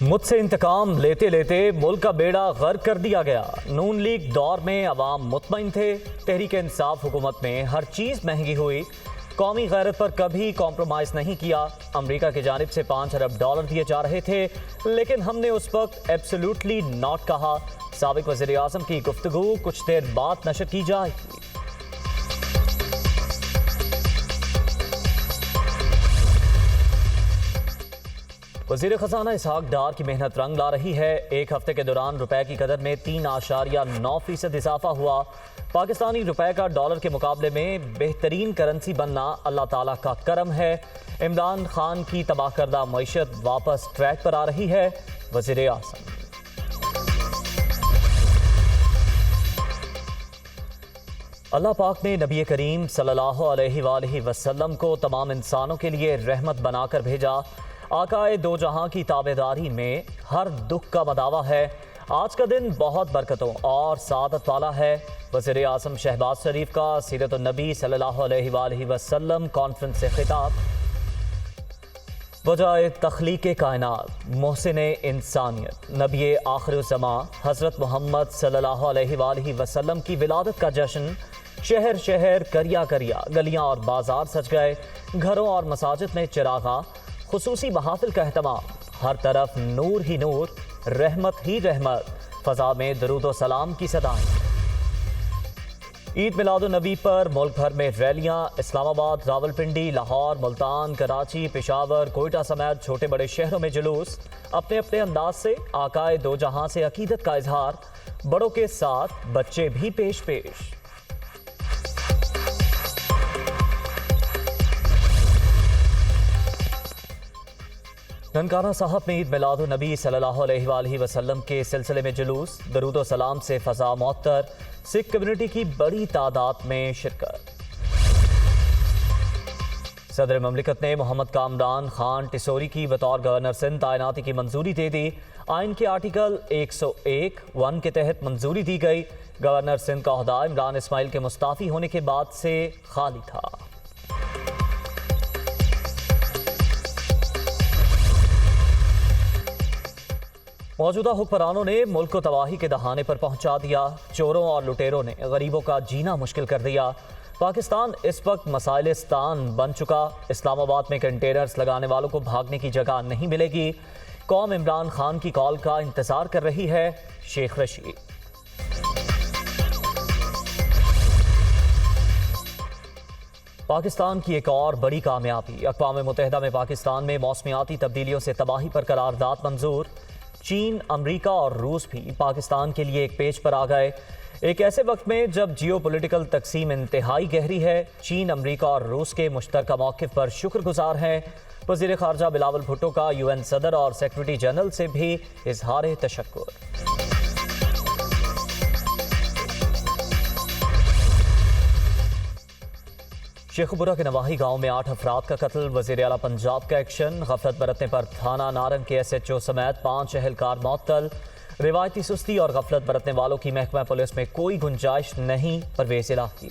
مجھ سے انتقام لیتے لیتے ملک کا بیڑا غرق کر دیا گیا۔ نون لیگ دور میں عوام مطمئن تھے، تحریک انصاف حکومت میں ہر چیز مہنگی ہوئی، قومی غیرت پر کبھی کمپرومائز نہیں کیا۔ امریکہ کی جانب سے $5 ارب دیے جا رہے تھے، لیکن ہم نے اس وقت ایبسولوٹلی ناٹ کہا۔ سابق وزیر اعظم کی گفتگو کچھ دیر بعد نشر کی جائے گی۔ وزیر خزانہ اسحاق ڈار کی محنت رنگ لا رہی ہے۔ ایک ہفتے کے دوران روپے کی قدر میں 3.9% اضافہ ہوا۔ پاکستانی روپے کا ڈالر کے مقابلے میں بہترین کرنسی بننا اللہ تعالیٰ کا کرم ہے۔ عمران خان کی تباہ کردہ معیشت واپس ٹریک پر آ رہی ہے۔ وزیر اعظم اللہ پاک نے نبی کریم صلی اللہ علیہ وآلہ وسلم کو تمام انسانوں کے لیے رحمت بنا کر بھیجا۔ آقائے دو جہاں کی تابعداری میں ہر دکھ کا مداوع ہے۔ آج کا دن بہت برکتوں اور سعادت والا ہے۔ وزیر اعظم شہباز شریف کا سیرت النبی صلی اللہ علیہ وآلہ وسلم کانفرنس سے خطاب۔ وجہ تخلیق کائنات، محسن انسانیت، نبی آخر الزماں حضرت محمد صلی اللہ علیہ وآلہ وسلم کی ولادت کا جشن۔ شہر شہر کریا کریا گلیاں اور بازار سج گئے، گھروں اور مساجد میں چراغاں، خصوصی محافل کا اہتمام، ہر طرف نور ہی نور، رحمت ہی رحمت، فضا میں درود و سلام کی صدائیں۔ عید میلاد النبی پر ملک بھر میں ریلیاں، اسلام آباد، راولپنڈی، لاہور، ملتان، کراچی، پشاور، کوئٹہ سمیت چھوٹے بڑے شہروں میں جلوس۔ اپنے اپنے انداز سے آقائے دو جہاں سے عقیدت کا اظہار، بڑوں کے ساتھ بچے بھی پیش پیش۔ ننکانہ صاحب میں عید میلاد النبی صلی اللہ علیہ وآلہ وسلم کے سلسلے میں جلوس، درود و سلام سے فضا معطر، سکھ کمیونٹی کی بڑی تعداد میں شرکت۔ صدر مملکت نے محمد کامران خان ٹسوری کی بطور گورنر سندھ تعیناتی کی منظوری دے دی۔ آئین کے آرٹیکل 101(1) کے تحت منظوری دی گئی۔ گورنر سندھ کا عہدہ عمران اسماعیل کے مستعفی ہونے کے بعد سے خالی تھا۔ موجودہ حکمرانوں نے ملک کو تباہی کے دہانے پر پہنچا دیا۔ چوروں اور لٹیروں نے غریبوں کا جینا مشکل کر دیا۔ پاکستان اس وقت مسائلستان بن چکا۔ اسلام آباد میں کنٹینرز لگانے والوں کو بھاگنے کی جگہ نہیں ملے گی۔ قوم عمران خان کی کال کا انتظار کر رہی ہے، شیخ رشید۔ پاکستان کی ایک اور بڑی کامیابی، اقوام متحدہ میں پاکستان میں موسمیاتی تبدیلیوں سے تباہی پر قرارداد منظور۔ چین، امریکہ اور روس بھی پاکستان کے لیے ایک پیج پر آ گئے۔ ایک ایسے وقت میں جب جیو پولیٹیکل تقسیم انتہائی گہری ہے، چین، امریکہ اور روس کے مشترکہ موقف پر شکر گزار ہیں۔ وزیر خارجہ بلاول بھٹو کا UN صدر اور سیکریٹری جنرل سے بھی اظہار تشکر۔ شیخوپورہ کے نواحی گاؤں میں 8 افراد کا قتل، وزیر اعلیٰ پنجاب کا ایکشن۔ غفلت برتنے پر تھانہ نارنگ کے SHO سمیت 5 اہلکار معطل۔ روایتی سستی اور غفلت برتنے والوں کی محکمہ پولیس میں کوئی گنجائش نہیں، پرویز الہی۔